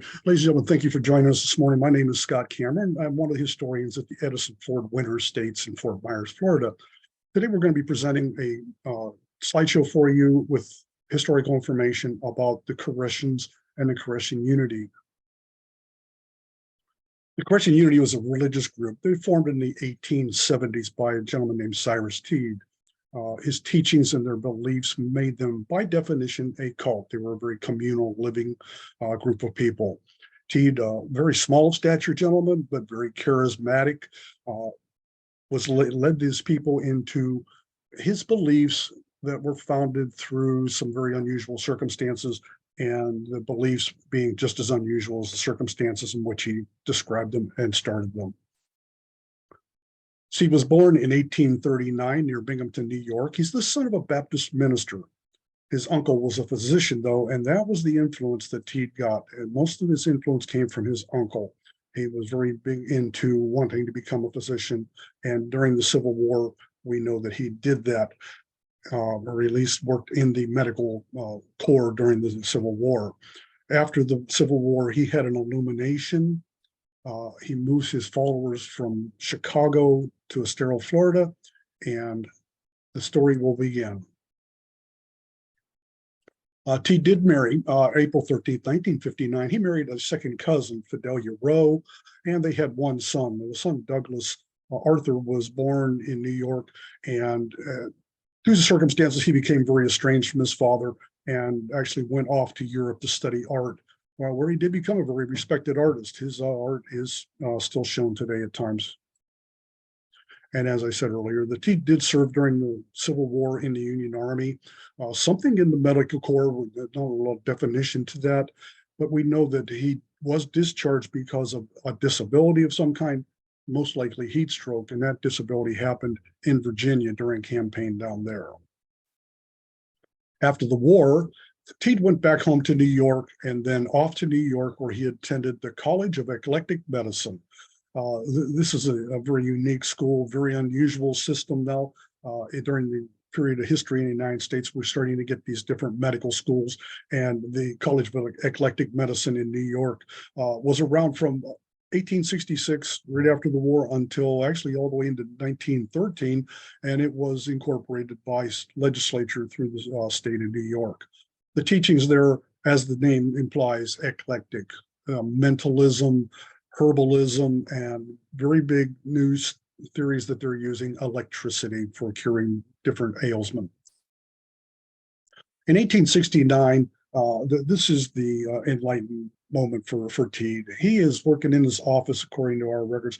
Ladies and gentlemen, thank you for joining us this morning. My name is Scott Cameron. I'm one of the historians at the Edison Ford Winter Estates in Fort Myers, Florida. Today, we're going to be presenting a slideshow for you with historical information about the Koreshans and the Koreshan unity. The Koreshan unity was a religious group. They formed in the 1870s by a gentleman named Cyrus Teed. His teachings and their beliefs made them, by definition, a cult. They were a very communal, living group of people. Teed, very small stature gentleman, but very charismatic, led these people into his beliefs that were founded through some very unusual circumstances, and the beliefs being just as unusual as the circumstances in which he described them and started them. So he was born in 1839 near Binghamton, New York. He's the son of a Baptist minister. His uncle was a physician, though, and that was the influence that Teed got. And most of his influence came from his uncle. He was very big into wanting to become a physician. And during the Civil War, we know that he did that, or at least worked in the medical corps during the Civil War. After the Civil War, he had an illumination. He moves his followers from Chicago to Estero, Florida, and the story will begin. Teed did marry April 13th, 1959. He married a second cousin, Fidelia Rowe, and they had one son. The son, Douglas Arthur, was born in New York, and due to circumstances, he became very estranged from his father and actually went off to Europe to study art, where he did become a very respected artist. His art is still shown today at times. And as I said earlier, the Teed did serve during the Civil War in the Union Army. Something in the medical corps, not a lot of definition to that, but we know that he was discharged because of a disability of some kind, most likely heat stroke, and that disability happened in Virginia during campaign down there. After the war, Teed went back home to New York and then off to New York, where he attended the College of Eclectic Medicine. This is a very unique school, very unusual system now. During the period of history in the United States, we're starting to get these different medical schools, and the College of Eclectic Medicine in New York was around from 1866, right after the war, until actually all the way into 1913, and it was incorporated by legislature through the state of New York. The teachings there, as the name implies, eclectic, mentalism, herbalism, and very big new theories that they're using electricity for curing different ailments. In 1869, this is the enlightened moment for Teed. He is working in his office, according to our records,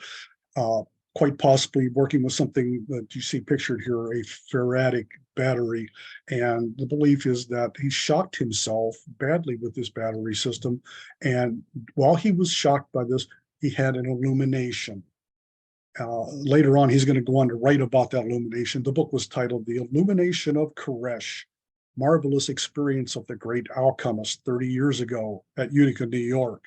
quite possibly working with something that you see pictured here, a ferritic battery. And the belief is that he shocked himself badly with this battery system. And while he was shocked by this, he had an illumination. Later on, he's going to go on to write about that illumination. The book was titled The Illumination of Koresh, Marvelous Experience of the Great Alchemist 30 years ago at Utica, New York.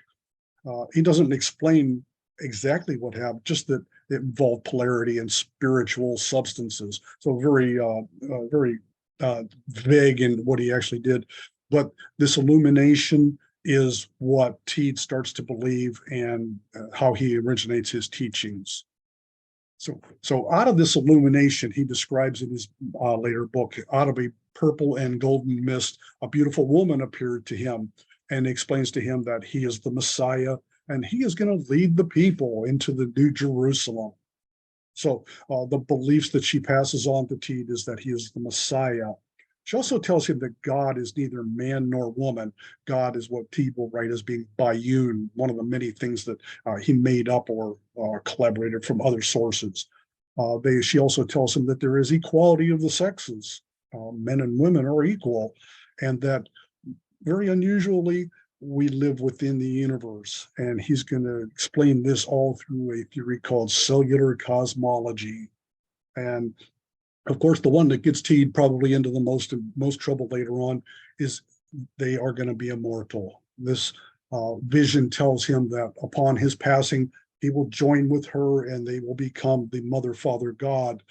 He doesn't explain exactly what happened, just that it involved polarity and spiritual substances. So very vague in what he actually did. But this illumination is what Teed starts to believe, and how he originates his teachings. So out of this illumination, he describes in his later book, out of a purple and golden mist, a beautiful woman appeared to him and explains to him that he is the Messiah, and he is going to lead the people into the New Jerusalem. So the beliefs that she passes on to Teed is that he is the Messiah. She also tells him that God is neither man nor woman. God is what Teed will write as being Bayun, one of the many things that he made up or collaborated from other sources. She also tells him that there is equality of the sexes. Men and women are equal, and that very unusually, we live within the universe. And he's going to explain this all through a theory called cellular cosmology. And of course, the one that gets Teed probably into the most trouble later on is they are going to be immortal. This vision tells him that upon his passing, he will join with her and they will become the mother, father, God.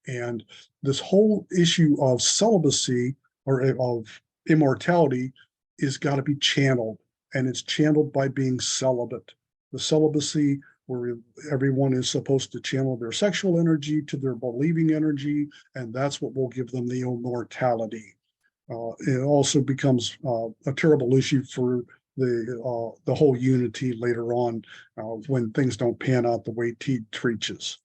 And this whole issue of celibacy or of immortality is got to be channeled. and it's channeled by being celibate. The celibacy, where everyone is supposed to channel their sexual energy to their believing energy, and that's what will give them the immortality. It also becomes a terrible issue for the whole unity later on when things don't pan out the way Teed preaches.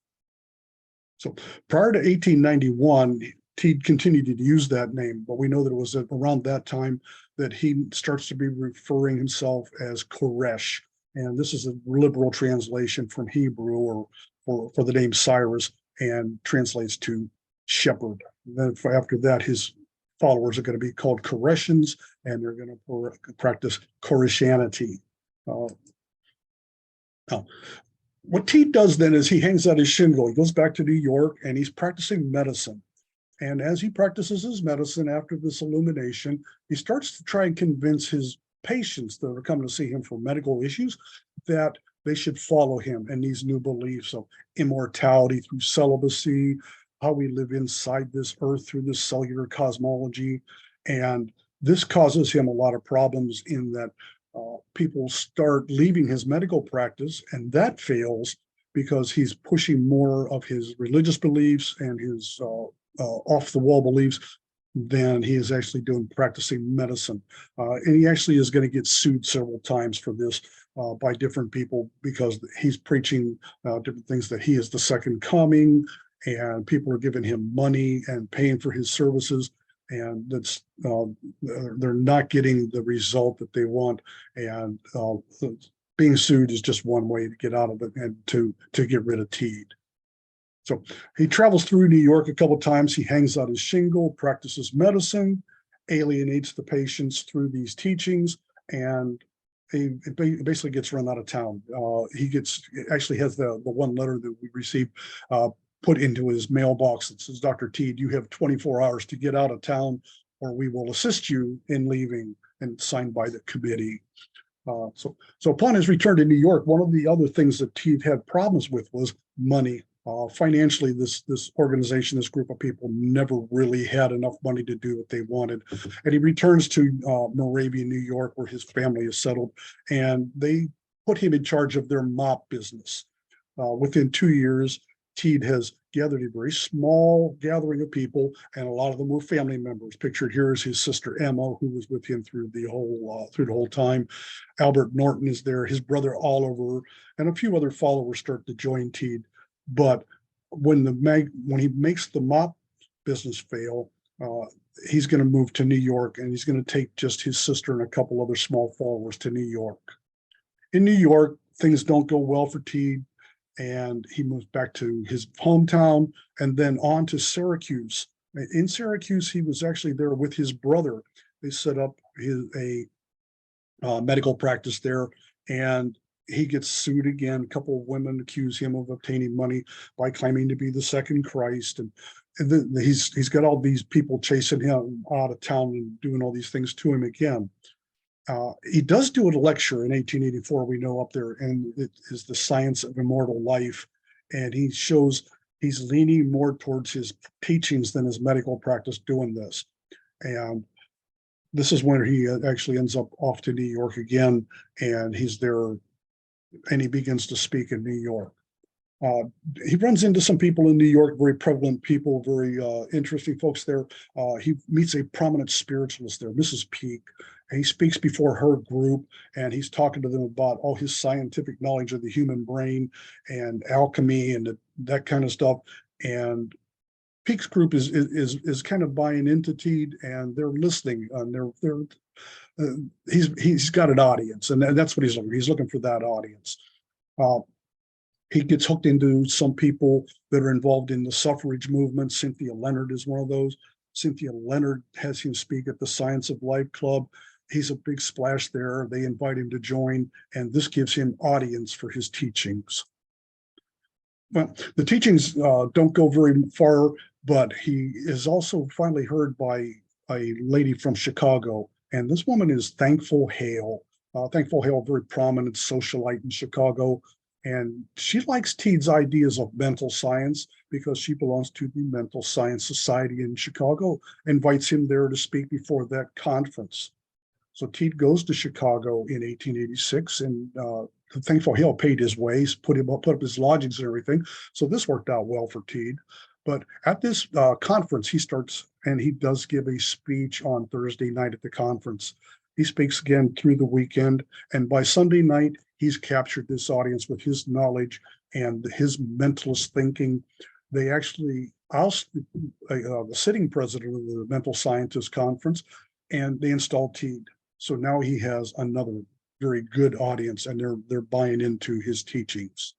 So prior to 1891, Teed continued to use that name, but we know that it was around that time that he starts to be referring himself as Koresh. And this is a liberal translation from Hebrew or for the name Cyrus, and translates to shepherd. And then after that, his followers are going to be called Koreshans, and they're going to practice Koreshanity. Now, what Teed does then is he hangs out his shingle. He goes back to New York and he's practicing medicine. And as he practices his medicine after this illumination, he starts to try and convince his patients that are coming to see him for medical issues that they should follow him and these new beliefs of immortality through celibacy, how we live inside this earth through this cellular cosmology. And this causes him a lot of problems in that people start leaving his medical practice, and that fails because he's pushing more of his religious beliefs and his off-the-wall beliefs than he is actually doing practicing medicine. And he actually is going to get sued several times for this by different people because he's preaching different things, that he is the second coming, and people are giving him money and paying for his services, and that's they're not getting the result that they want. And being sued is just one way to get out of it and to get rid of Teed. So he travels through New York a couple of times. He hangs out his shingle, practices medicine, alienates the patients through these teachings, and he basically gets run out of town. He actually has the one letter that we received put into his mailbox that says, "Dr. Teed, you have 24 hours to get out of town or we will assist you in leaving," and signed by the committee. So upon his return to New York, one of the other things that Teed had problems with was money. Financially, this organization, this group of people never really had enough money to do what they wanted. And he returns to Moravia, New York, where his family is settled, and they put him in charge of their mop business. Within 2 years, Teed has gathered a very small gathering of people, and a lot of them were family members. Pictured here is his sister Emma, who was with him through the whole time. Albert Norton is there, his brother Oliver, and a few other followers start to join Teed. But when he makes the mop business fail, he's going to move to New York, and he's going to take just his sister and a couple other small followers to New York. In New York, things don't go well for Teed, and he moves back to his hometown and then on to Syracuse. In Syracuse, he was actually there with his brother. They set up a medical practice there, and he gets sued again. A couple of women accuse him of obtaining money by claiming to be the second Christ. And then he's got all these people chasing him out of town and doing all these things to him again. He does do a lecture in 1884, we know, up there, and it is The Science of Immortal Life. And he shows he's leaning more towards his teachings than his medical practice doing this. And this is when he actually ends up off to New York again, and he's there, and he begins to speak in New York. He runs into some people in New York, very prevalent people, very interesting folks there. He meets a prominent spiritualist there, Mrs. Peake, and he speaks before her group, and he's talking to them about all his scientific knowledge of the human brain and alchemy and that kind of stuff. And Peake's group is kind of buying into Teed, and they're listening, and he's got an audience, and that's what he's looking for. He's looking for that audience. He gets hooked into some people that are involved in the suffrage movement. Cynthia Leonard is one of those. Cynthia Leonard has him speak at the Science of Life Club. He's a big splash there. They invite him to join, and this gives him audience for his teachings. Well, the teachings don't go very far, but he is also finally heard by a lady from Chicago, and this woman is Thankful Hale. Thankful Hale, very prominent socialite in Chicago, and she likes Teed's ideas of mental science because she belongs to the Mental Science Society in Chicago, invites him there to speak before that conference. So Teed goes to Chicago in 1886, and thankful he all paid his way, put up his lodgings and everything. So this worked out well for Teed. But at this conference, he starts, and he does give a speech on Thursday night at the conference. He speaks again through the weekend, and by Sunday night, he's captured this audience with his knowledge and his mentalist thinking. They actually ousted the sitting president of the Mental Scientists Conference, and they installed Teed. So now he has another very good audience, and they're buying into his teachings.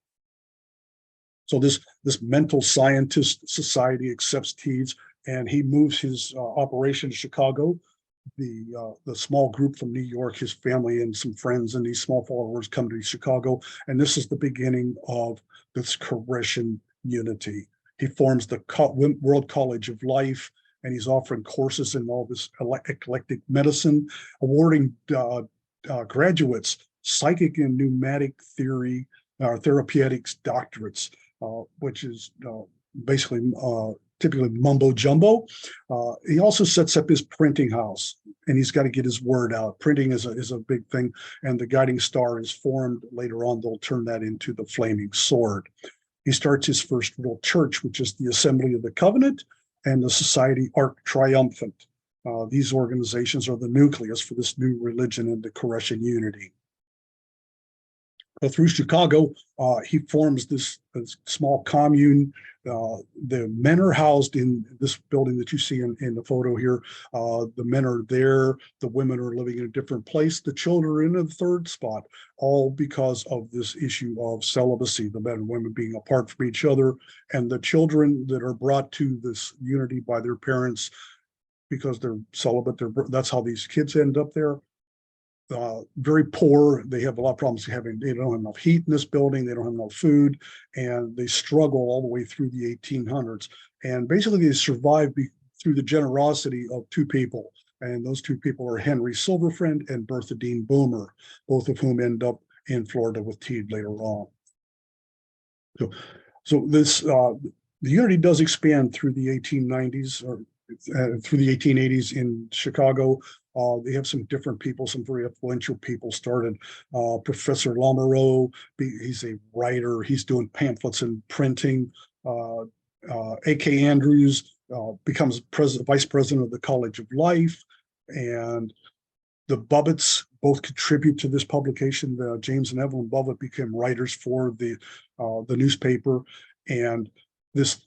So this mental scientist society accepts Teed's, and he moves his operation to Chicago. The small group from New York, his family and some friends and these small followers come to Chicago, and this is the beginning of this Koreshan unity. He forms the World College of Life, and he's offering courses in all this eclectic medicine, awarding graduates psychic and pneumatic theory, therapeutics doctorates, which is basically typically mumbo jumbo. He also sets up his printing house, and he's got to get his word out. Printing is a big thing, and the guiding star is formed. Later on, they'll turn that into the flaming sword. He starts his first real church, which is the Assembly of the Covenant and the Society Arc Triumphant. These organizations are the nucleus for this new religion and the Koreshan unity. Through Chicago, he forms this small commune. The men are housed in this building that you see in the photo here. The men are there. The women are living in a different place. The children are in a third spot, all because of this issue of celibacy, the men and women being apart from each other, and the children that are brought to this unity by their parents because they're celibate. That's how these kids end up there. Very poor. They have a lot of problems they don't have enough heat in this building. They don't have enough food, and they struggle all the way through the 1800s. And basically they survive through the generosity of two people. And those two people are Henry Silverfriend and Bertha Dean Boomer, both of whom end up in Florida with Teed later on. So this, the unity does expand through the 1890s or through the 1880s in Chicago. They have some different people, some very influential people started. Professor Lamoureux, he's a writer. He's doing pamphlets and printing. A.K. Andrews becomes vice president of the College of Life. And the Bubbetts both contribute to this publication. James and Evelyn Bubbett became writers for the newspaper. And this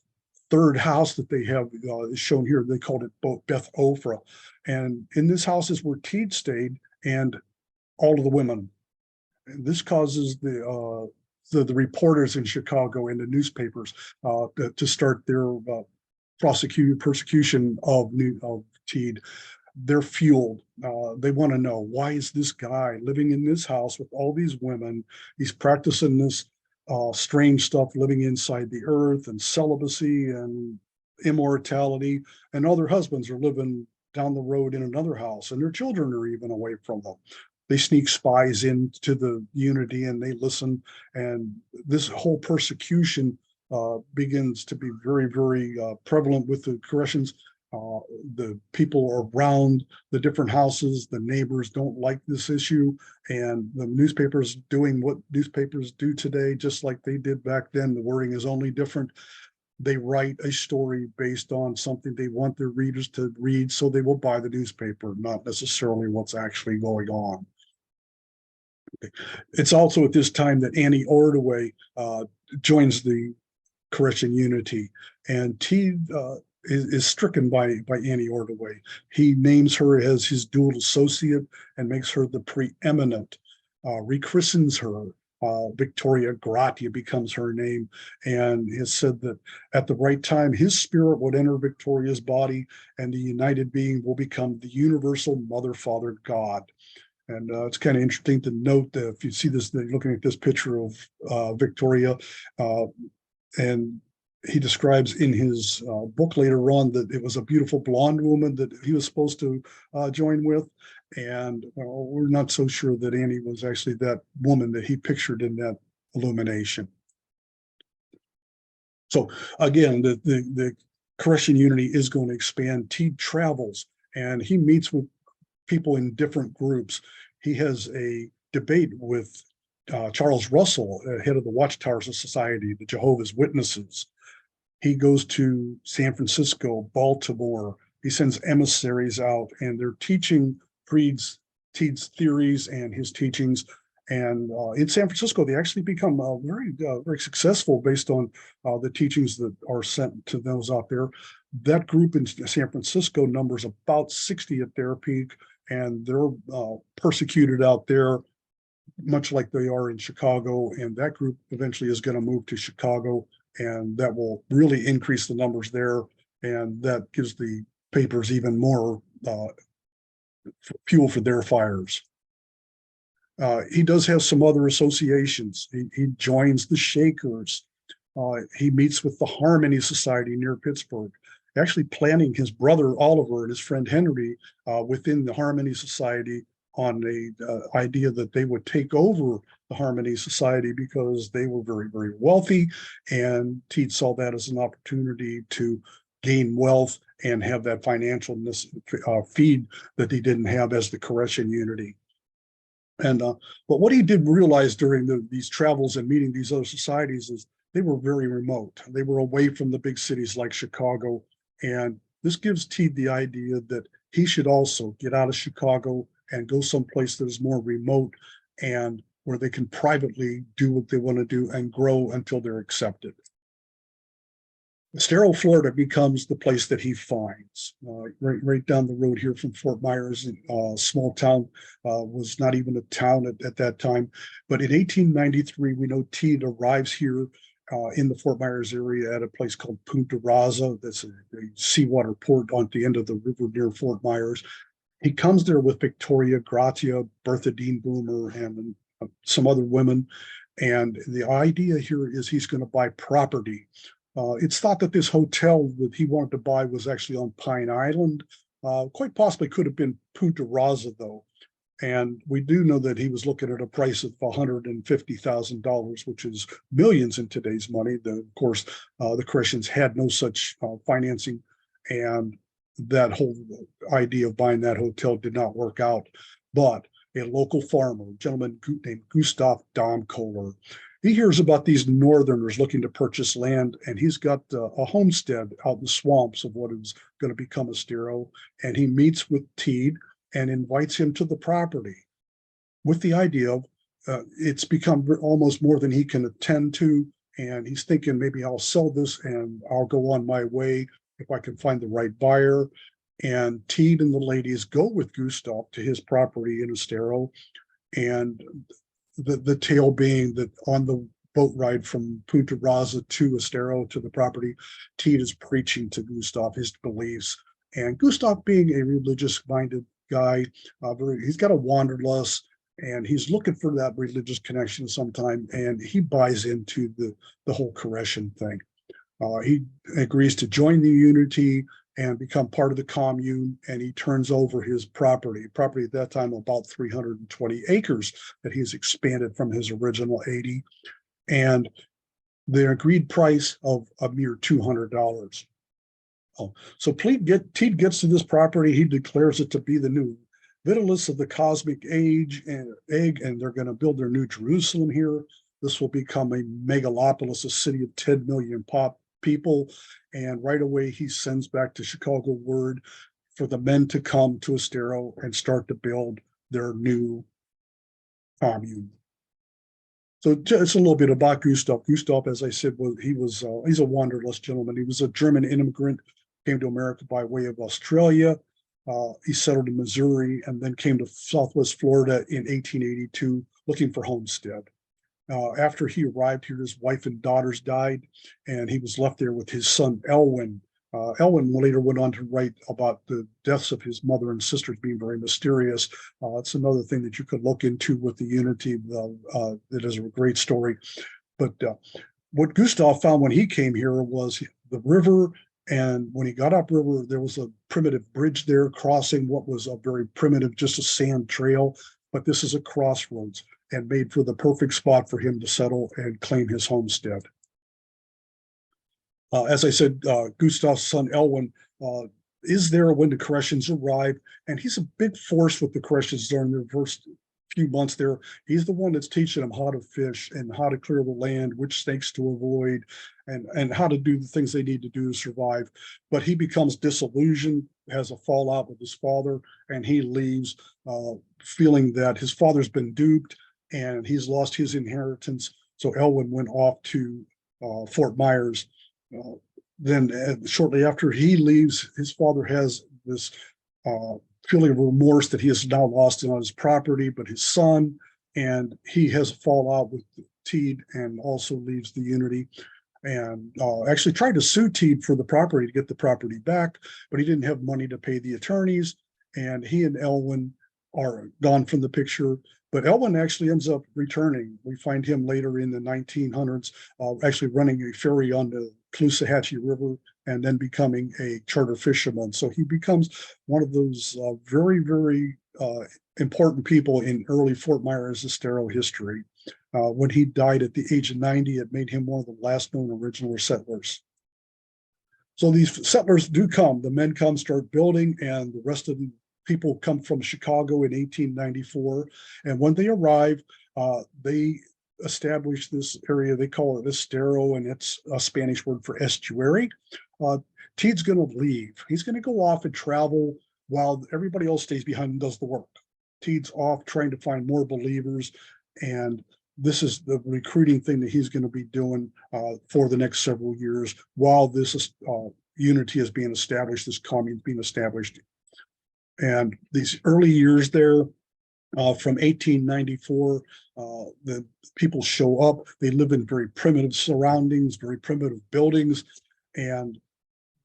third house that they have is shown here. They called it Beth Ophrah. And in this house is where Teed stayed, and all of the women. And this causes the reporters in Chicago and the newspapers to start their persecution of Teed. They're fueled. They want to know, why is this guy living in this house with all these women? He's practicing this strange stuff, living inside the earth, and celibacy and immortality, and all their husbands are living down the road in another house, and their children are even away from them. They sneak spies into the unity, and they listen, and this whole persecution begins to be very, very prevalent with the Koreshans. The people around the different houses, the neighbors don't like this issue, and the newspapers doing what newspapers do today, just like they did back then. The wording is only different. They write a story based on something they want their readers to read, so they will buy the newspaper, not necessarily what's actually going on. Okay. It's also at this time that Annie Ordway joins the Koreshan unity, and Teed is stricken by Annie Ordway. He names her as his dual associate and makes her the preeminent, rechristens her. Victoria Gratia becomes her name, and has said that at the right time, his spirit would enter Victoria's body, and the united being will become the universal mother, father, God. And it's kind of interesting to note that if you see this, looking at this picture of Victoria, and he describes in his book later on that it was a beautiful blonde woman that he was supposed to join with. And we're not so sure that Annie was actually that woman that he pictured in that illumination. So again, the Koreshan unity is going to expand. Teed travels, and he meets with people in different groups. He has a debate with Charles Russell, head of the Watchtower Society, the Jehovah's Witnesses. He goes to San Francisco, Baltimore. He sends emissaries out, and they're teaching Teed's theories and his teachings. And in San Francisco, they actually become very successful based on the teachings that are sent to those out there. That group in San Francisco numbers about 60 at their peak, and they're persecuted out there, much like they are in Chicago. And that group eventually is going to move to Chicago, and that will really increase the numbers there. And that gives the papers even more fuel for their fires. He does have some other associations. He joins the Shakers. He meets with the Harmony Society near Pittsburgh, actually planning his brother Oliver and his friend Henry within the Harmony Society on the idea that they would take over the Harmony Society because they were very, very wealthy. And Teed saw that as an opportunity to gain wealth and have that financial feed that he didn't have as the Koreshan unity. And but what he did realize during these travels and meeting these other societies is they were very remote. They were away from the big cities like Chicago. And this gives Teed the idea that he should also get out of Chicago and go someplace that is more remote and where they can privately do what they want to do and grow until they're accepted. Estero, Florida becomes the place that he finds. Right down the road here from Fort Myers, small town, was not even a town at that time. But in 1893, we know Teed arrives here in the Fort Myers area at a place called Punta Rasa. That's a seawater port on the end of the river near Fort Myers. He comes there with Victoria, Gratia, Bertha Dean Boomer, and some other women. And the idea here is he's going to buy property. It's thought that this hotel that he wanted to buy was actually on Pine Island. Quite possibly could have been Punta Rasa, though. And we do know that he was looking at a price of $150,000, which is millions in today's money. Of course, the Koreshans had no such financing, and that whole idea of buying that hotel did not work out. But a local farmer, a gentleman named GUSTAVE DAMKOHLER, he hears about these northerners looking to purchase land, and he's got a homestead out in the swamps of what is going to become Estero, and he meets with Teed and invites him to the property with the idea of it's become almost more than he can attend to, and he's thinking maybe I'll sell this and I'll go on my way if I can find the right buyer. And Teed and the ladies go with GUSTAVE to his property in Estero, and the tale being that on the boat ride from Punta Rasa to Estero to the property, Teed is preaching to GUSTAVE his beliefs. And GUSTAVE, being a religious-minded guy, he's got a wanderlust, and he's looking for that religious connection sometime, and he buys into the whole Koreshan thing. He agrees to join the unity and become part of the commune, and he turns over his property at that time about 320 acres that he's expanded from his original 80, and the agreed price of a mere $200. So Teed gets to this property. He declares it to be the new Vitalis of the cosmic age and egg, and they're going to build their new Jerusalem here. This will become a megalopolis, a city of 10 million people. And right away, he sends back to Chicago word for the men to come to Estero and start to build their new commune. So just a little bit about GUSTAVE. GUSTAVE, as I said, he's a wanderlust gentleman. He was a German immigrant, came to America by way of Australia. He settled in Missouri and then came to Southwest Florida in 1882 looking for homestead. After he arrived here, his wife and daughters died, and he was left there with his son, ELWIN. ELWIN later went on to write about the deaths of his mother and sisters being very mysterious. It's another thing that you could look into with the unity. That is a great story. But what GUSTAVE found when he came here was the river, and when he got upriver, there was a primitive bridge there crossing what was a very primitive, just a sand trail. But this is a crossroads, and made for the perfect spot for him to settle and claim his homestead. As I said, GUSTAVE's son, ELWIN, is there when the Koreshans arrive, and he's a big force with the Koreshans during their first few months there. He's the one that's teaching them how to fish and how to clear the land, which snakes to avoid, and how to do the things they need to do to survive. But he becomes disillusioned, has a fallout with his father, and he leaves feeling that his father's been duped and he's lost his inheritance. So Elwin went off to Fort Myers. Then shortly after he leaves, his father has this feeling of remorse that he has now lost on his property, but his son, and he has a fallout with Teed and also leaves the Unity, and actually tried to sue Teed for the property to get the property back, but he didn't have money to pay the attorneys, and he and Elwin are gone from the picture. But Elwin actually ends up returning. We find him later in the 1900s, actually running a ferry on the Caloosahatchee River and then becoming a charter fisherman. So he becomes one of those very, very important people in early Fort Myers Estero history. When he died at the age of 90, it made him one of the last known original settlers. So these settlers do come, the men come, start building, and the rest of the people come from Chicago in 1894. And when they arrive, they establish this area. They call it Estero, and it's a Spanish word for estuary. Teed's going to leave. He's going to go off and travel while everybody else stays behind and does the work. Teed's off trying to find more believers, and this is the recruiting thing that he's going to be doing for the next several years while this unity is being established, this commune being established. And these early years there, from 1894, the people show up. They live in very primitive surroundings, very primitive buildings, and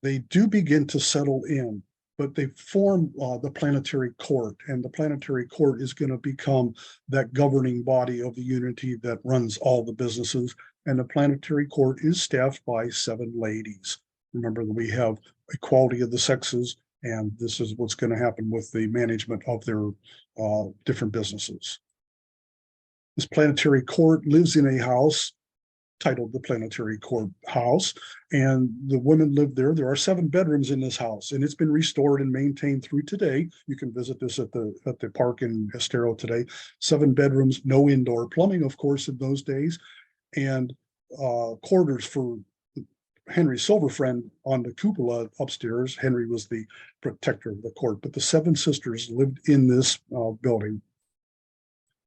they do begin to settle in. But they form the planetary court, and the planetary court is going to become that governing body of the unity that runs all the businesses. And the planetary court is staffed by 7 ladies. Remember that we have equality of the sexes, and this is what's going to happen with the management of their different businesses. This planetary court lives in a house titled the Planetary Court House, and the women live there. There are 7 bedrooms in this house, and it's been restored and maintained through today. You can visit this at the park in Estero today. 7 bedrooms, no indoor plumbing, of course, in those days, and quarters for Henry Silverfriend on the cupola upstairs. Henry was the protector of the court, but the 7 sisters lived in this building.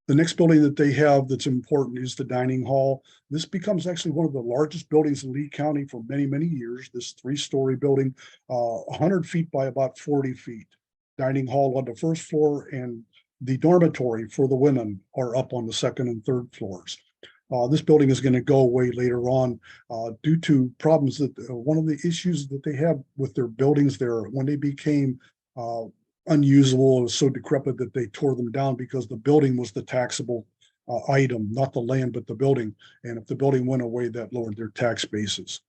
The next building that they have that's important is the dining hall. This becomes actually one of the largest buildings in Lee County for many, many years. This 3-story building, 100 feet by about 40 feet. Dining hall on the first floor, and the dormitory for the women are up on the 2nd and 3rd floors. This building is going to go away later on due to problems that one of the issues that they have with their buildings there, when they became unusable, it was so decrepit that they tore them down because the building was the taxable item, not the land, but the building. And if the building went away, that lowered their tax bases.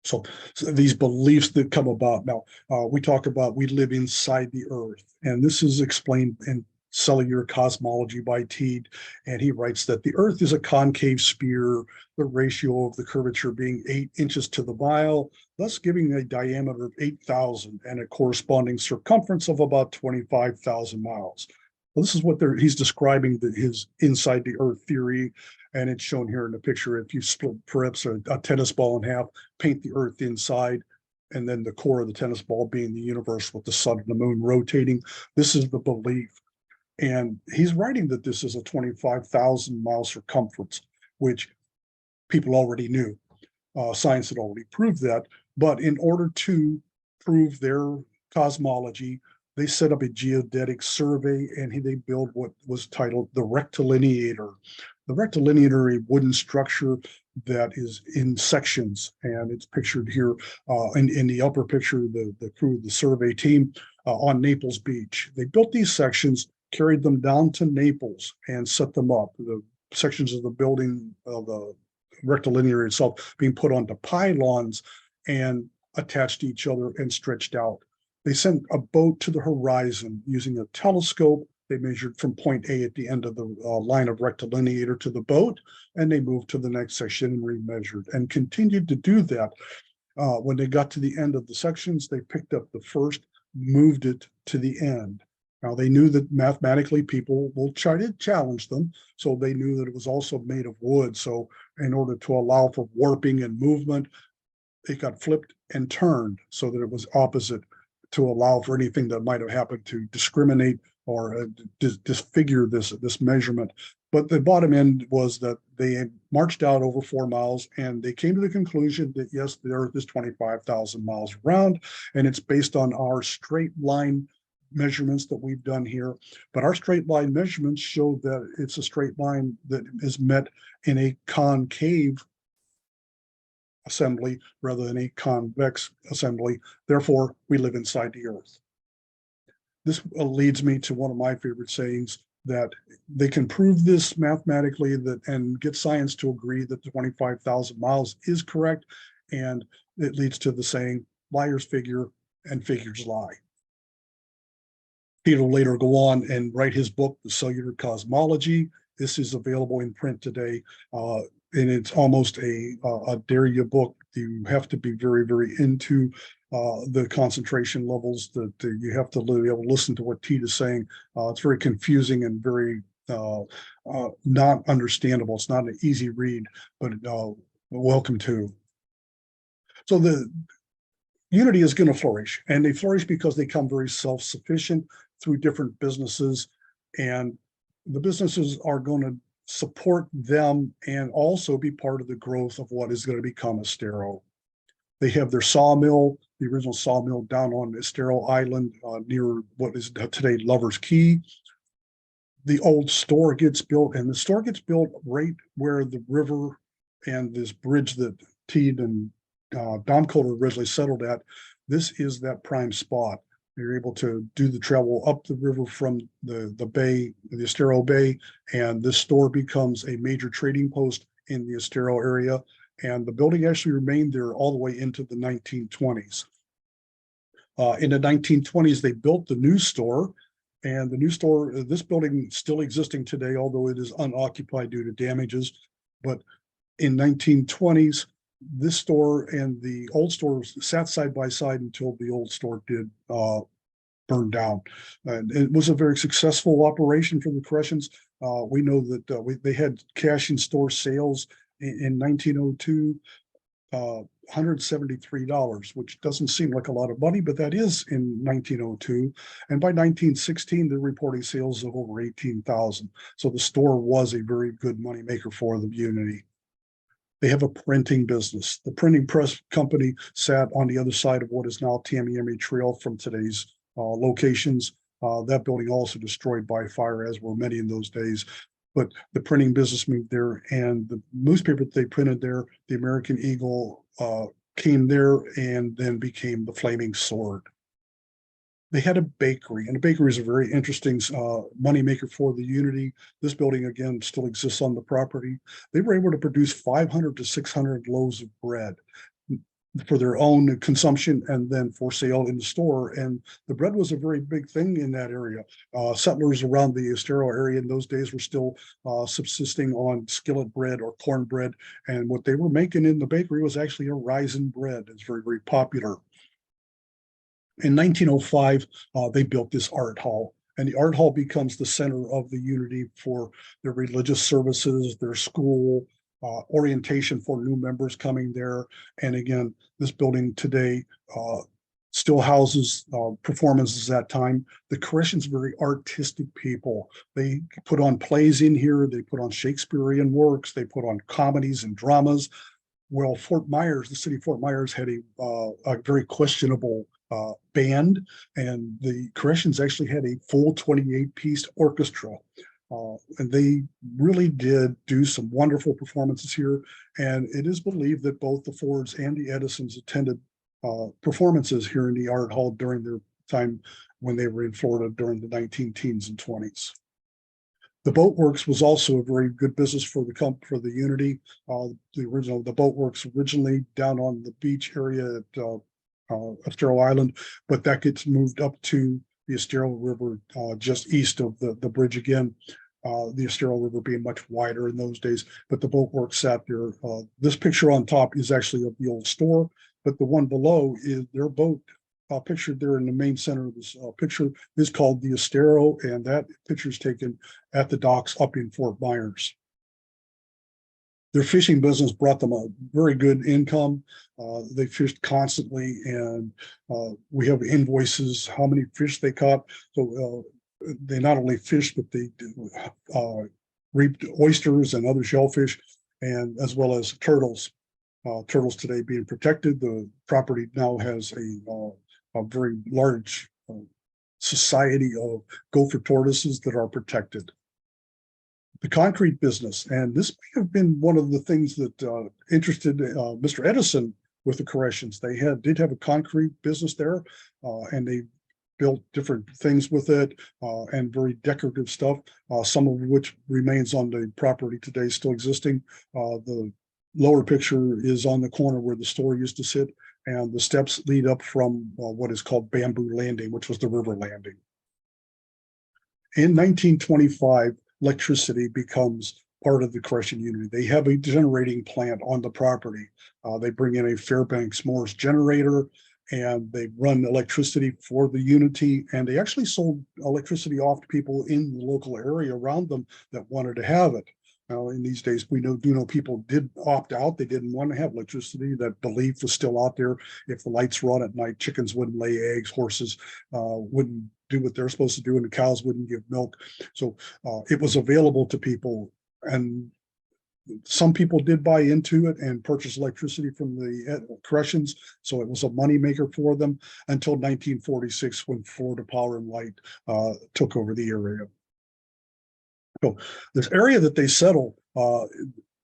So these beliefs that come about now, we talk about we live inside the earth, and this is explained in Cellular Cosmology by Teed, and he writes that the earth is a concave sphere, the ratio of the curvature being 8 inches to the mile, thus giving a diameter of 8,000 and a corresponding circumference of about 25,000 miles. Well, this is what he's describing his inside the earth theory, and it's shown here in the picture. If you split perhaps a tennis ball in half, paint the earth inside, and then the core of the tennis ball being the universe with the sun and the moon rotating, this is the belief. And he's writing that this is a 25,000 mile circumference, which people already knew. Science had already proved that. But in order to prove their cosmology, they set up a geodetic survey, and they built what was titled the rectilineator. The rectilineator, a wooden structure that is in sections, and it's pictured here in the upper picture, the crew of the survey team on Naples Beach. They built these sections, carried them down to Naples, and set them up. The sections of the building of the rectilinear itself being put onto pylons and attached to each other and stretched out. They sent a boat to the horizon using a telescope. They measured from point A at the end of the line of rectilineator to the boat, and they moved to the next section and remeasured and continued to do that. When they got to the end of the sections, they picked up the first, moved it to the end. Now they knew that mathematically people will try to challenge them. So they knew that it was also made of wood. So in order to allow for warping and movement, it got flipped and turned so that it was opposite to allow for anything that might have happened to discriminate or disfigure this measurement. But the bottom end was that they marched out over 4 miles and they came to the conclusion that yes, the Earth is 25,000 miles around, and it's based on our straight line measurements that we've done here. But our straight line measurements show that it's a straight line that is met in a concave assembly rather than a convex assembly. Therefore, we live inside the Earth. This leads me to one of my favorite sayings, that they can prove this mathematically and get science to agree that 25,000 miles is correct. And it leads to the saying, liars figure and figures lie. Peter will later go on and write his book, The Cellular Cosmology. This is available in print today. And it's almost a dare you book. You have to be very, very into the concentration levels that you have to be able to listen to what Teed is saying. It's very confusing and very not understandable. It's not an easy read, but welcome to. So the unity is going to flourish, and they flourish because they become very self-sufficient through different businesses, and the businesses are going to support them and also be part of the growth of what is going to become Estero. They have their sawmill, the original sawmill down on Estero Island near what is today Lover's Key. The old store gets built, and the store gets built right where the river and this bridge that Teed and DAMKOHLER originally settled at. This is that prime spot. You're able to do the travel up the river from the bay, the Estero Bay, and this store becomes a major trading post in the Estero area. And the building actually remained there all the way into the 1920s. In the 1920s, they built the new store, and the new store, this building still existing today, although it is unoccupied due to damages. But in 1920s, this store and the old store sat side by side until the old store did burn down. And it was a very successful operation for the Koreshans. We know that they had cash in store sales in 1902, $173, which doesn't seem like a lot of money, but that is in 1902. And by 1916, they're reporting sales of over 18,000. So the store was a very good moneymaker for the community. They have a printing business. The printing press company sat on the other side of what is now Tamiami Trail from today's locations. That building also destroyed by fire, as were many in those days. But the printing business moved there, and the newspaper that they printed there, the American Eagle, came there and then became the Flaming Sword. They had a bakery, and a bakery is a very interesting moneymaker for the Unity. This building, again, still exists on the property. They were able to produce 500 to 600 loaves of bread for their own consumption and then for sale in the store. And the bread was a very big thing in that area. Settlers around the Estero area in those days were still subsisting on skillet bread or cornbread. And what they were making in the bakery was actually a raisin bread. It's very, very popular. In 1905, they built this art hall, and the art hall becomes the center of the Unity for their religious services, their school, orientation for new members coming there. And again, this building today still houses performances at that time. The Koreshans are very artistic people. They put on plays in here. They put on Shakespearean works. They put on comedies and dramas. Well, Fort Myers, the city of Fort Myers, had a very questionable band, and the Koreshans actually had a full 28-piece orchestra. And they really did do some wonderful performances here. And it is believed that both the Fords and the Edisons attended performances here in the art hall during their time when they were in Florida during the 19-teens and 20s. The boatworks was also a very good business for the Unity. The boatworks originally down on the beach area at Estero Island, but that gets moved up to the Estero River just east of the bridge again. The Estero River being much wider in those days, but the boatworks sat there. This picture on top is actually of the old store. but the one below is their boat pictured there in the main center of this picture is called the Estero, and that picture is taken at the docks up in Fort Myers. Their fishing business brought them a very good income. They fished constantly, and we have invoices, how many fish they caught. So they not only fished, but they reaped oysters and other shellfish, and as well as turtles. Turtles today being protected. The property now has a very large society of gopher tortoises that are protected. The concrete business, and this may have been one of the things that interested Mr. Edison with the Koreshans. They did have a concrete business there, and they built different things with it, and very decorative stuff, some of which remains on the property today, still existing. The lower picture is on the corner where the store used to sit, and the steps lead up from what is called Bamboo Landing, which was the river landing. In 1925, electricity becomes part of the Koreshan unity. They have a generating plant on the property. They bring in a Fairbanks Morse generator, and they run electricity for the unity, and they actually sold electricity off to people in the local area around them that wanted to have it. Now, in these days, we do know people did opt out. They didn't want to have electricity. That belief was still out there. If the lights were on at night, chickens wouldn't lay eggs, horses wouldn't do what they're supposed to do, and the cows wouldn't give milk. So it was available to people, and some people did buy into it and purchase electricity from the Koreshans. So it was a moneymaker for them until 1946, when Florida Power and Light took over the area. So this area that they settle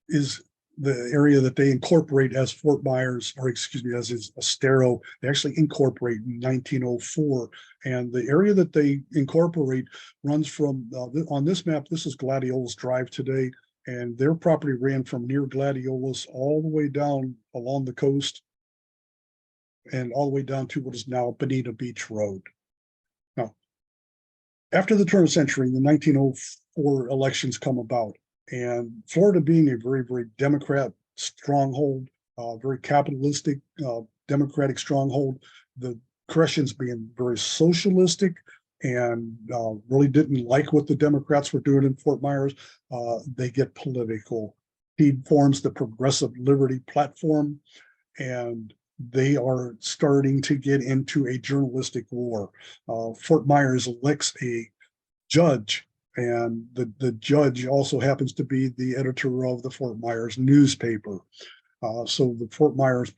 is the area that they incorporate as Fort Myers, or excuse me, as is Estero. They actually incorporate in 1904. And the area that they incorporate runs from, on this map, this is Gladiolus Drive today. And their property ran from near Gladiolus all the way down along the coast and all the way down to what is now Bonita Beach Road. Now, after the turn of the century, the 1904 elections come about, and Florida being a very, very Democrat stronghold, very capitalistic, Democratic stronghold, the Koreshans being very socialistic and really didn't like what the Democrats were doing in Fort Myers, they get political. Teed forms the Progressive Liberty Platform, and they are starting to get into a journalistic war. Fort Myers elects a judge, and the judge also happens to be the editor of the Fort Myers newspaper. So the Fort Myers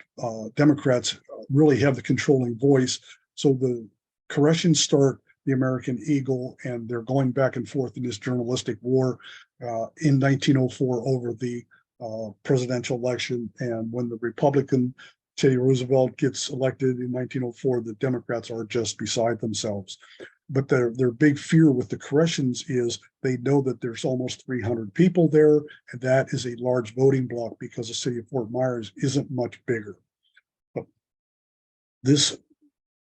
Democrats really have the controlling voice. So the Koreshans start the American Eagle, and they're going back and forth in this journalistic war in 1904 over the presidential election. And when the Republican Teddy Roosevelt gets elected in 1904, the Democrats are just beside themselves. But their big fear with the Koreshans is they know that there's almost 300 people there, and that is a large voting bloc because the city of Fort Myers isn't much bigger. But this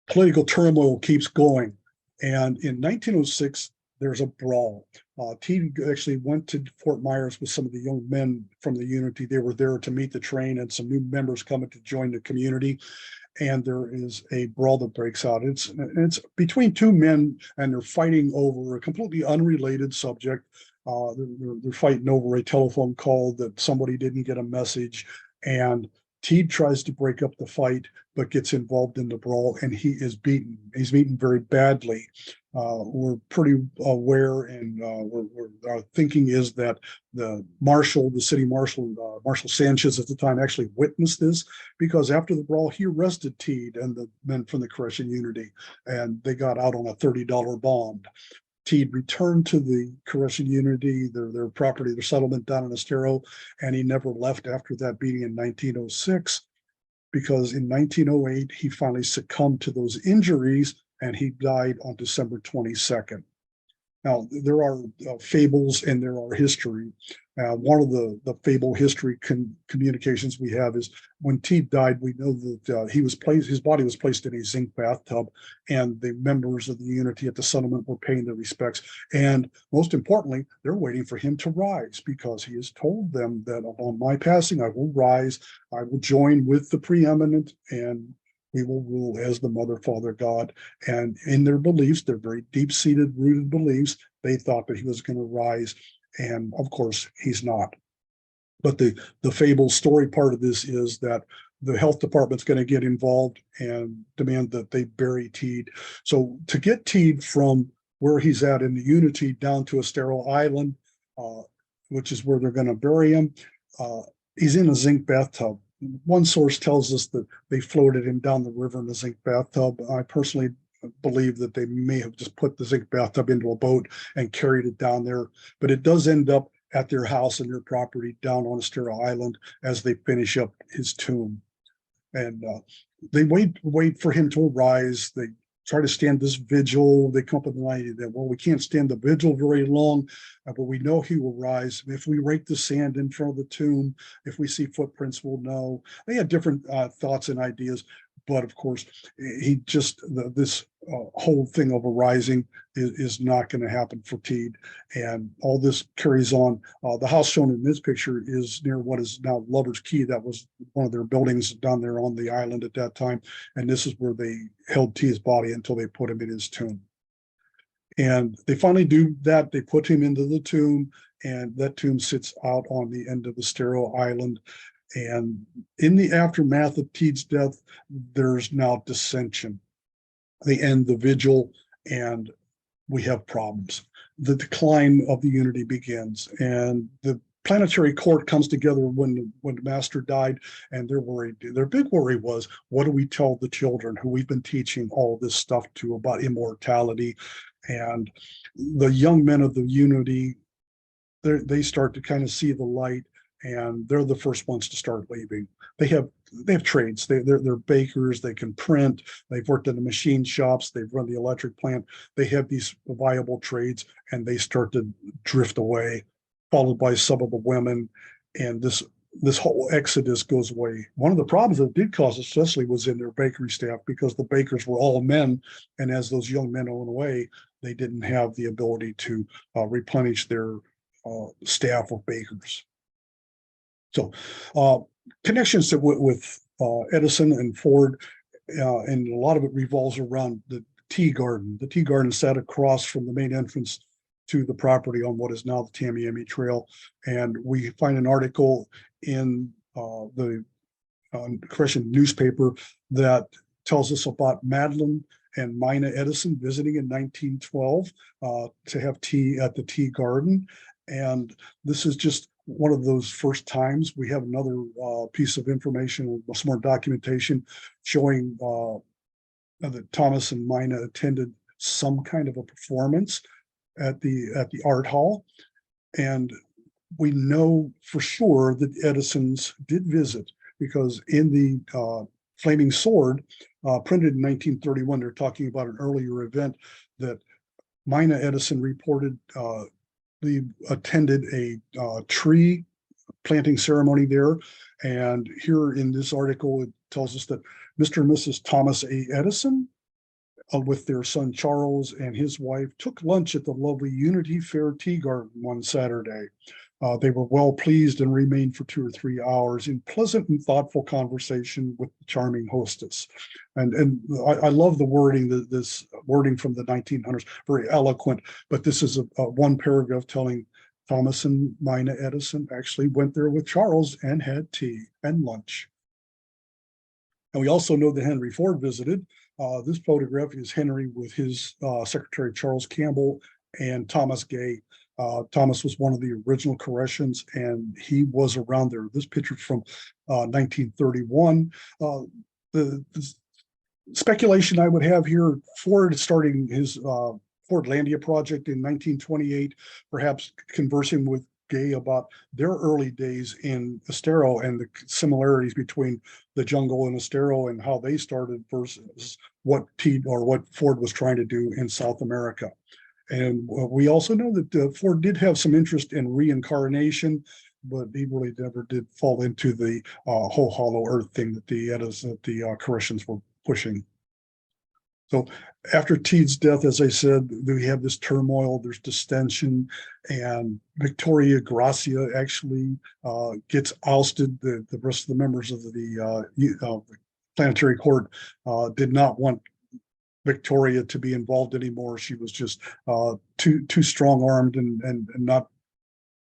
political turmoil keeps going. And in 1906, there's a brawl. Teed actually went to Fort Myers with some of the young men from the Unity. They were there to meet the train and some new members coming to join the community. And there is a brawl that breaks out. It's between two men, and they're fighting over a completely unrelated subject. They're fighting over a telephone call that somebody didn't get a message. And Teed tries to break up the fight, but gets involved in the brawl, and he is beaten. He's beaten very badly. We're pretty aware, and our thinking is that the marshal, the city marshal, Marshal Sanchez at the time, actually witnessed this, because after the brawl, he arrested Teed and the men from the Koreshan Unity, and they got out on a $30 bond. Teed returned to the Koreshan Unity, their property, their settlement down in Estero, and he never left after that beating in 1906, because in 1908, he finally succumbed to those injuries, and he died on December 22nd. Now, there are fables and there are history. One of the fable history communications we have is when Teed died, we know that his body was placed in a zinc bathtub, and the members of the unity at the settlement were paying their respects. And most importantly, they're waiting for him to rise, because he has told them that upon my passing, I will rise, I will join with the preeminent, and we will rule as the Mother, Father, God. And in their beliefs, their very deep-seated, rooted beliefs, they thought that he was going to rise. And of course, he's not. But the fable story part of this is that the health department's going to get involved and demand that they bury Teed. So to get Teed from where he's at in the Unity down to Estero Island, which is where they're going to bury him, he's in a zinc bathtub. One source tells us that they floated him down the river in a zinc bathtub. I personally believe that they may have just put the zinc bathtub into a boat and carried it down there, but it does end up at their house and their property down on Estero Island as they finish up his tomb. And they wait for him to arise. They try to stand this vigil. They come up with an idea that, well, we can't stand the vigil very long, but we know he will rise. If we rake the sand in front of the tomb, if we see footprints, we'll know. They had different thoughts and ideas, but of course, this whole thing of arising is not going to happen for Teed. And all this carries on. The house shown in this picture is near what is now Lover's Key. That was one of their buildings down there on the island at that time. And this is where they held Teed's body until they put him in his tomb. And they finally do that. They put him into the tomb, and that tomb sits out on the end of the Estero Island. And in the aftermath of Teed's death, there's now dissension. They end the vigil, and we have problems. The decline of the unity begins, and the planetary court comes together when the master died, and they're worried. Their big worry was, what do we tell the children who we've been teaching all this stuff to about immortality? And the young men of the unity, they start to kind of see the light, and they're the first ones to start leaving. They have trades. They're bakers. They can print. They've worked in the machine shops. They've run the electric plant. They have these viable trades, and they start to drift away, followed by some of the women. And this whole exodus goes away. One of the problems that it did cause, especially, was in their bakery staff, because the bakers were all men, and as those young men went away, they didn't have the ability to replenish their staff of bakers. So connections with Edison and Ford, and a lot of it revolves around the tea garden. The tea garden sat across from the main entrance to the property on what is now the Tamiami Trail. And we find an article in the Koreshan newspaper that tells us about Madeline and Mina Edison visiting in 1912 to have tea at the tea garden. And this is just one of those first times. We have another piece of information, some more documentation showing that Thomas and Mina attended some kind of a performance at the art hall. And we know for sure that Edison's did visit, because in the Flaming Sword, printed in 1931, they're talking about an earlier event that Mina Edison reported attended a tree planting ceremony there. And here in this article, it tells us that Mr. and Mrs. Thomas A. Edison, with their son Charles and his wife, took lunch at the lovely Unity Fair Tea Garden one Saturday. They were well pleased and remained for 2 or 3 hours in pleasant and thoughtful conversation with the charming hostess. And I love the wording, this wording from the 1900s, very eloquent, but this is a one paragraph telling Thomas and Mina Edison actually went there with Charles and had tea and lunch. And we also know that Henry Ford visited. This photograph is Henry with his secretary, Charles Campbell, and Thomas Gay. Thomas was one of the original Koreshans, and he was around there. This picture from 1931. The speculation I would have here, Ford starting his Fordlandia project in 1928, perhaps conversing with Gay about their early days in Estero and the similarities between the jungle and Estero and how they started versus what Ford was trying to do in South America. And we also know that Ford did have some interest in reincarnation, but he really never did fall into the whole hollow earth thing that the Koreshans were pushing. So after Teed's death, as I said, we have this turmoil, there's distension, and Victoria Gracia actually gets ousted. The rest of the members of the planetary court did not want Victoria to be involved anymore. She was just too strong-armed and not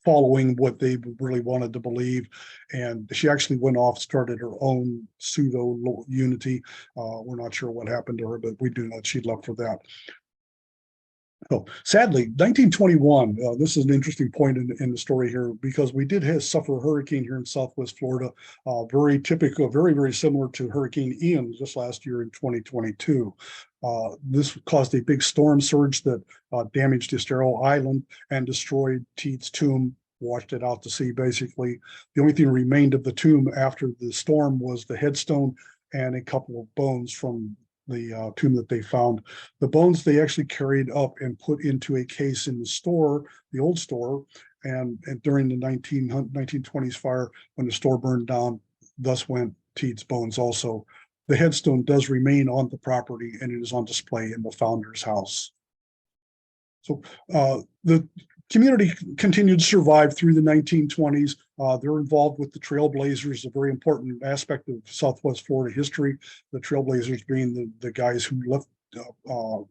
following what they really wanted to believe. And she actually went off, started her own pseudo unity. We're not sure what happened to her, but we do know she left for that. So sadly, 1921, this is an interesting point in the story here, because we did suffer a hurricane here in Southwest Florida, very typical, very similar to Hurricane Ian just last year in 2022. This caused a big storm surge that damaged Estero Island and destroyed Teed's tomb, washed it out to sea, basically. The only thing that remained of the tomb after the storm was the headstone and a couple of bones from the tomb that they found. The bones they actually carried up and put into a case in the store, the old store, and during the 1920s fire, when the store burned down, thus went Teed's bones also. The headstone does remain on the property, and it is on display in the founder's house. So the community continued to survive through the 1920s. They're involved with the Trailblazers, a very important aspect of Southwest Florida history. The Trailblazers being the guys who left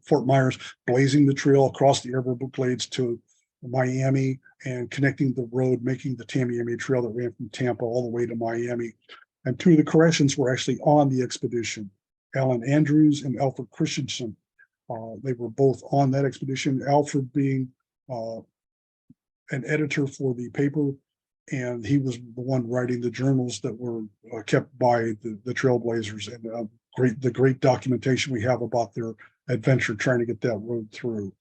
Fort Myers, blazing the trail across the Everglades to Miami and connecting the road, making the Tamiami Trail that ran from Tampa all the way to Miami. And two of the Koreshans were actually on the expedition, Alan Andrews and Alfred Christensen. They were both on that expedition, Alfred being an editor for the paper, and he was the one writing the journals that were kept by the Trailblazers, and the great documentation we have about their adventure trying to get that road through.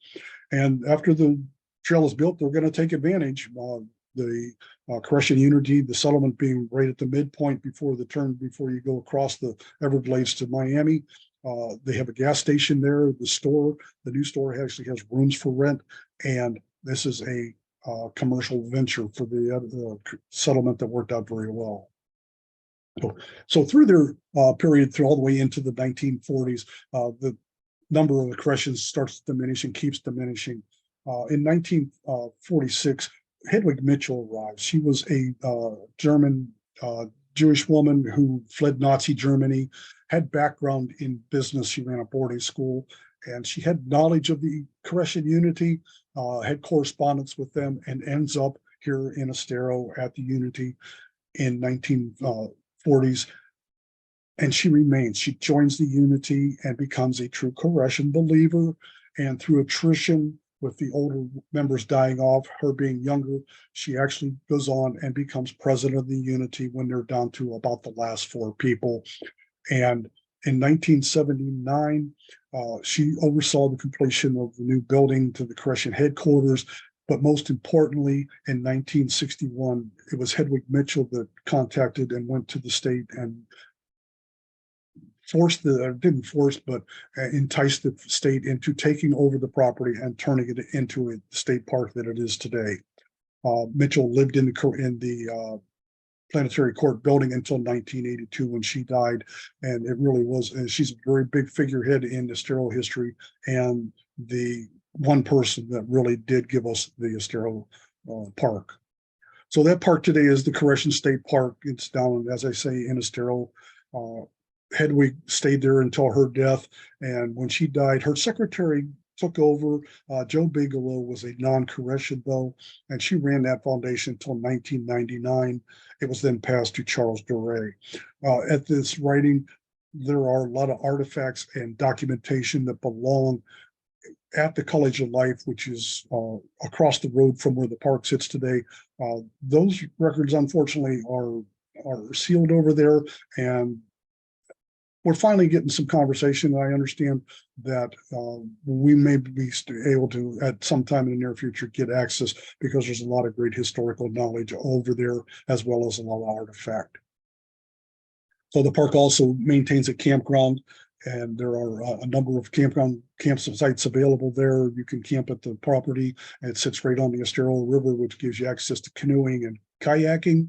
And after the trail is built, they're going to take advantage. The Koreshan Unity, the settlement being right at the midpoint before the turn, before you go across the Everglades to Miami. They have a gas station there. The new store actually has rooms for rent, and this is a commercial venture for the settlement that worked out very well. So through their period, through all the way into the 1940s, the number of the Koreshans starts to diminish and keeps diminishing. In 1946, Hedwig Mitchell arrives. She was a German Jewish woman who fled Nazi Germany, had background in business. She ran a boarding school, and she had knowledge of the Koreshan Unity, had correspondence with them, and ends up here in Estero at the Unity in 1940s. And she remains. She joins the Unity and becomes a true Koreshan believer. And through attrition, with the older members dying off, her being younger, she actually goes on and becomes president of the Unity when they're down to about the last 4 people. And in 1979, she oversaw the completion of the new building to the Koreshan headquarters. But most importantly, in 1961, it was Hedwig Mitchell that contacted and went to the state and enticed the state into taking over the property and turning it into a state park that it is today. Mitchell lived in the planetary court building until 1982 when she died, and it really was. She's a very big figurehead in Estero history, and the one person that really did give us the Estero park. So that park today is the Koreshan State Park. It's down, as I say, in Estero. Hedwig stayed there until her death, and when she died, her secretary took over. Joe Bigelow was a non-Koreshan though, and she ran that foundation until 1999. It was then passed to Charles Doré. At this writing, there are a lot of artifacts and documentation that belong at the College of Life, which is across the road from where the park sits today. Those records, unfortunately, are sealed over there, and we're finally getting some conversation. I understand that we may be able to, at some time in the near future, get access, because there's a lot of great historical knowledge over there, as well as a lot of artifact. So the park also maintains a campground And there are a number of campsites available there. You can camp at the property. And it sits right on the Estero River, which gives you access to canoeing and kayaking.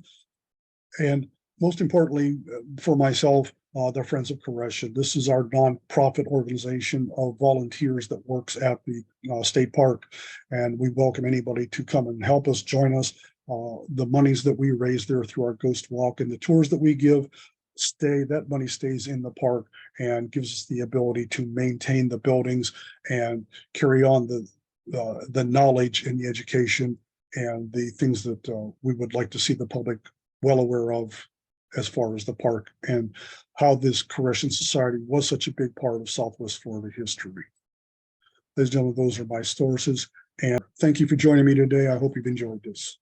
And most importantly, for myself, the Friends of Koresh. This is our nonprofit organization of volunteers that works at the state park. And we welcome anybody to come and help us, join us. The monies that we raise there through our Ghost Walk and the tours that we give, that money stays in the park and gives us the ability to maintain the buildings and carry on the knowledge and the education and the things that we would like to see the public well aware of as far as the park and how this Koreshan society was such a big part of Southwest Florida history. Ladies and gentlemen, those are my sources. And thank you for joining me today. I hope you've enjoyed this.